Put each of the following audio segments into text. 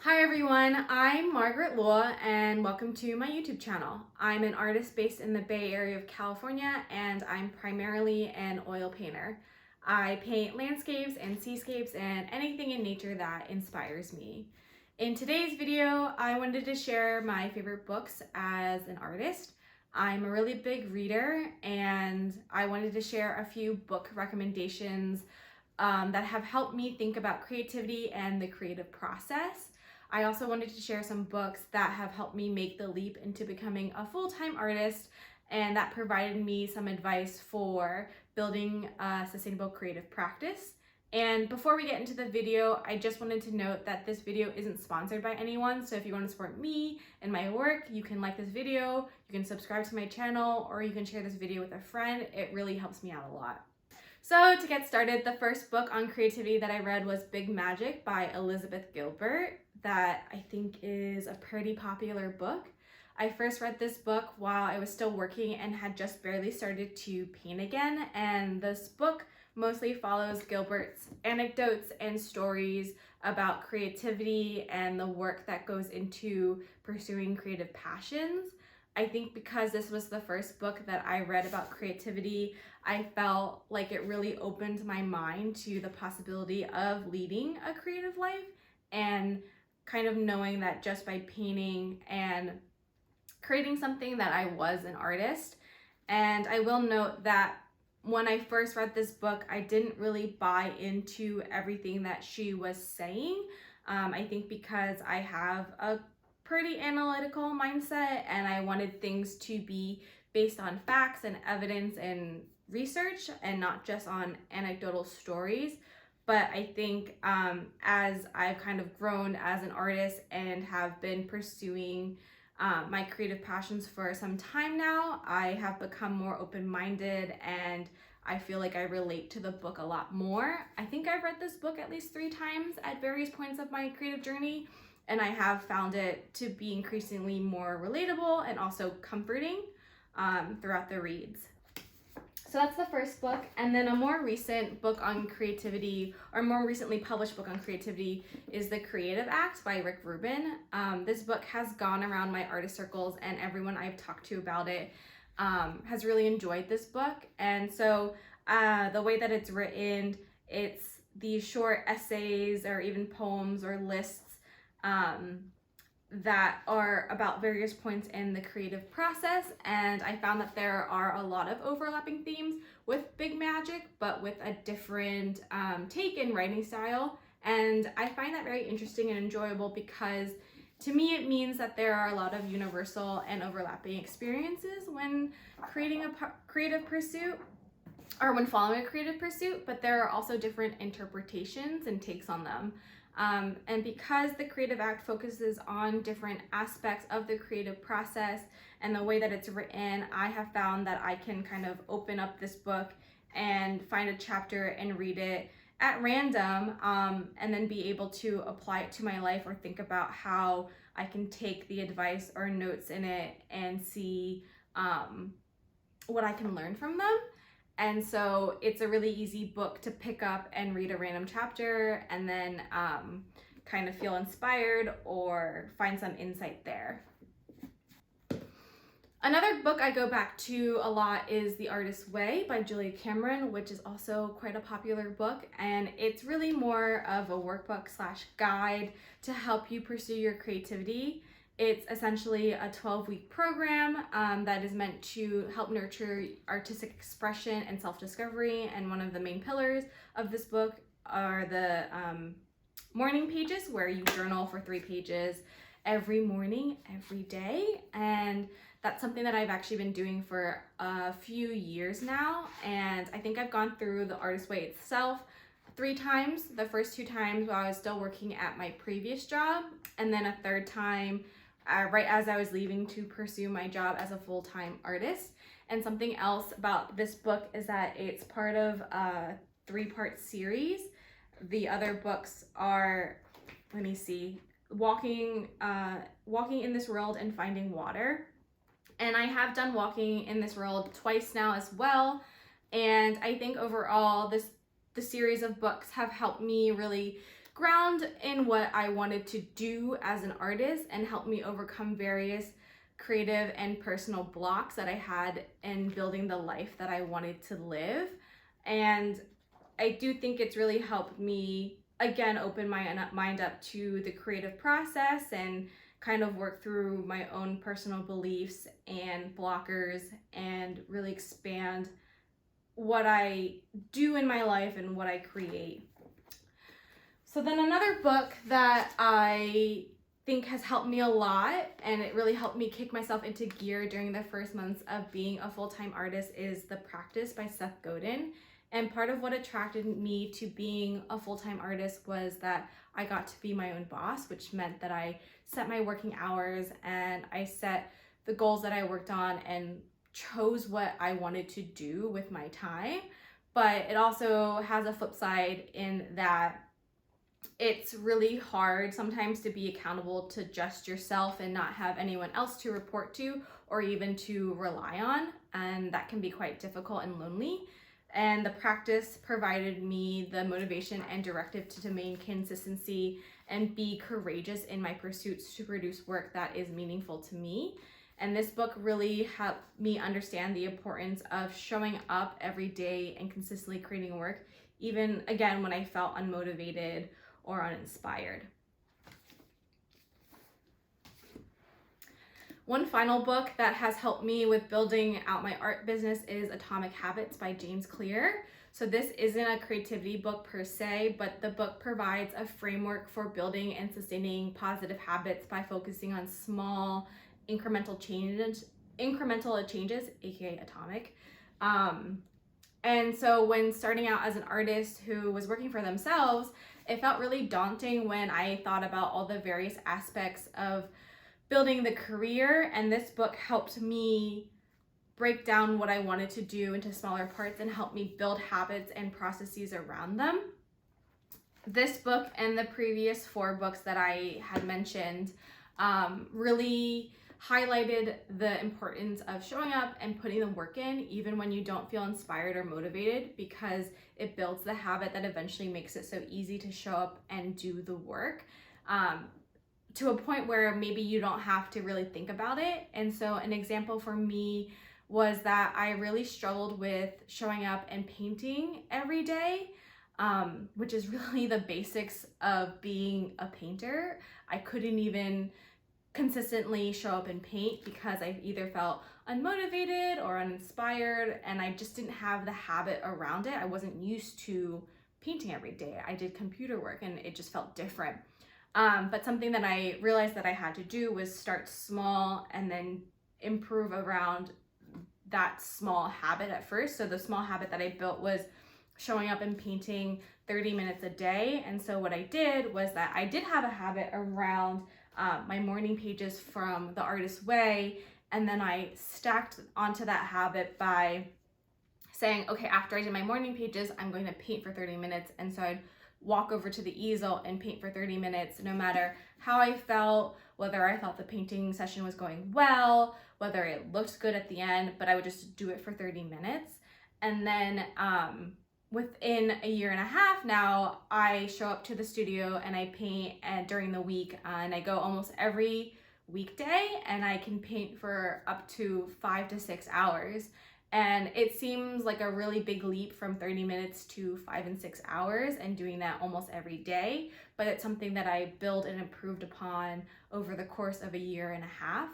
Hi everyone, I'm Margaret Law and welcome to my YouTube channel. I'm an artist based in the Bay Area of California and I'm primarily an oil painter. I paint landscapes and seascapes and anything in nature that inspires me. In today's video, I wanted to share my favorite books as an artist. I'm a really big reader and I wanted to share a few book recommendations that have helped me think about creativity and the creative process. I also wanted to share some books that have helped me make the leap into becoming a full-time artist and that provided me some advice for building a sustainable creative practice. And before we get into the video, I just wanted to note that this video isn't sponsored by anyone, so if you want to support me and my work, you can like this video, you can subscribe to my channel, or you can share this video with a friend. It really helps me out a lot. So to get started, the first book on creativity that I read was Big Magic by Elizabeth Gilbert, that I think is a pretty popular book. I first read this book while I was still working and had just barely started to paint again, and this book mostly follows Gilbert's anecdotes and stories about creativity and the work that goes into pursuing creative passions. I think because this was the first book that I read about creativity, I felt like it really opened my mind to the possibility of leading a creative life and kind of knowing that just by painting and creating something that I was an artist. And I will note that when I first read this book, I didn't really buy into everything that she was saying. I think because I have a pretty analytical mindset and I wanted things to be based on facts and evidence and research and not just on anecdotal stories. But I think as I've kind of grown as an artist and have been pursuing my creative passions for some time now, I have become more open-minded and I feel like I relate to the book a lot more. I think I've read this book at least 3 times at various points of my creative journey, and I have found it to be increasingly more relatable and also comforting throughout the reads. So that's the first book. And then a more recent book on creativity, or more recently published book on creativity, is The Creative Act by Rick Rubin. This book has gone around my artist circles and everyone I've talked to about it has really enjoyed this book. And so the way that it's written, it's these short essays or even poems or lists that are about various points in the creative process, and I found that there are a lot of overlapping themes with Big Magic, but with a different take in writing style, and I find that very interesting and enjoyable because to me it means that there are a lot of universal and overlapping experiences when creating a creative pursuit or when following a creative pursuit, but there are also different interpretations and takes on them. And because the Creative Act focuses on different aspects of the creative process and the way that it's written, I have found that I can kind of open up this book and find a chapter and read it at random, and then be able to apply it to my life or think about how I can take the advice or notes in it and see what I can learn from them. And so it's a really easy book to pick up and read a random chapter and then kind of feel inspired or find some insight there. Another book I go back to a lot is The Artist's Way by Julia Cameron, which is also quite a popular book, and it's really more of a workbook slash guide to help you pursue your creativity. It's essentially a 12-week program that is meant to help nurture artistic expression and self-discovery, and one of the main pillars of this book are the morning pages, where you journal for 3 pages every morning, every day, and that's something that I've actually been doing for a few years now, and I think I've gone through The Artist's Way itself 3 times. The first 2 times while I was still working at my previous job, and then a 3rd time right as I was leaving to pursue my job as a full-time artist. And something else about this book is that it's part of a 3-part series. The other books are, let me see, Walking in This World and Finding Water. And I have done Walking in This World twice now as well. And I think overall the series of books have helped me really ground in what I wanted to do as an artist and helped me overcome various creative and personal blocks that I had in building the life that I wanted to live. And I do think it's really helped me, again, open my mind up to the creative process and kind of work through my own personal beliefs and blockers and really expand what I do in my life and what I create. So then another book that I think has helped me a lot, and it really helped me kick myself into gear during the first months of being a full-time artist, is The Practice by Seth Godin. And part of what attracted me to being a full-time artist was that I got to be my own boss, which meant that I set my working hours and I set the goals that I worked on and chose what I wanted to do with my time. But it also has a flip side in that it's really hard sometimes to be accountable to just yourself and not have anyone else to report to or even to rely on. And that can be quite difficult and lonely. And The Practice provided me the motivation and directive to maintain consistency and be courageous in my pursuits to produce work that is meaningful to me. And this book really helped me understand the importance of showing up every day and consistently creating work, even again when I felt unmotivated or uninspired. One final book that has helped me with building out my art business is Atomic Habits by James Clear. So this isn't a creativity book per se, but the book provides a framework for building and sustaining positive habits by focusing on small incremental changes, aka atomic. And so when starting out as an artist who was working for themselves, it felt really daunting when I thought about all the various aspects of building the career, and this book helped me break down what I wanted to do into smaller parts and help me build habits and processes around them. This book and the previous 4 books that I had mentioned really highlighted the importance of showing up and putting the work in even when you don't feel inspired or motivated, because it builds the habit that eventually makes it so easy to show up and do the work to a point where maybe you don't have to really think about it. And so an example for me was that I really struggled with showing up and painting every day, which is really the basics of being a painter. I couldn't even consistently show up and paint because I either felt unmotivated or uninspired, and I just didn't have the habit around it. I wasn't used to painting every day. I did computer work and it just felt different. But something that I realized that I had to do was start small and then improve around that small habit at first. So the small habit that I built was showing up and painting 30 minutes a day. And so what I did was that I did have a habit around my morning pages from The Artist's Way, and then I stacked onto that habit by saying, okay, after I did my morning pages, I'm going to paint for 30 minutes. And so I'd walk over to the easel and paint for 30 minutes, no matter how I felt, whether I thought the painting session was going well, whether it looked good at the end, but I would just do it for 30 minutes. And then within a year and a half now, I show up to the studio and I paint during the week, and I go almost every weekday, and I can paint for up to 5 to 6 hours. And it seems like a really big leap from 30 minutes to 5 and 6 hours and doing that almost every day, but it's something that I built and improved upon over the course of a year and a half.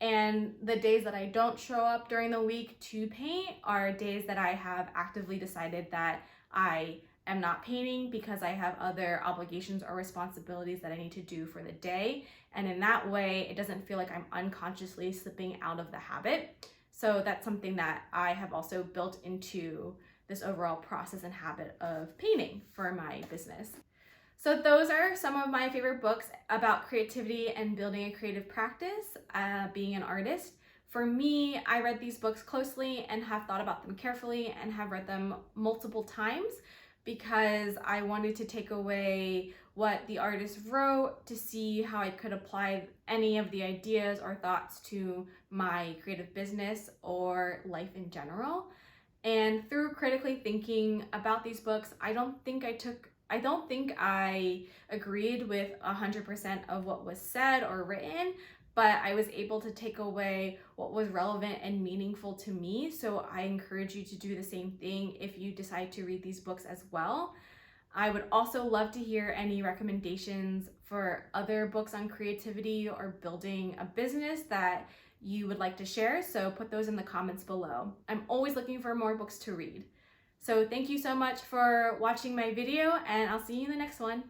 And the days that I don't show up during the week to paint are days that I have actively decided that I am not painting because I have other obligations or responsibilities that I need to do for the day. And in that way, it doesn't feel like I'm unconsciously slipping out of the habit. So that's something that I have also built into this overall process and habit of painting for my business. So those are some of my favorite books about creativity and building a creative practice, being an artist. For me, I read these books closely and have thought about them carefully and have read them multiple times because I wanted to take away what the artist wrote to see how I could apply any of the ideas or thoughts to my creative business or life in general. And through critically thinking about these books, I don't think I took I don't think I agreed with 100% of what was said or written, but I was able to take away what was relevant and meaningful to me. So I encourage you to do the same thing if you decide to read these books as well. I would also love to hear any recommendations for other books on creativity or building a business that you would like to share. So put those in the comments below. I'm always looking for more books to read. So thank you so much for watching my video, and I'll see you in the next one.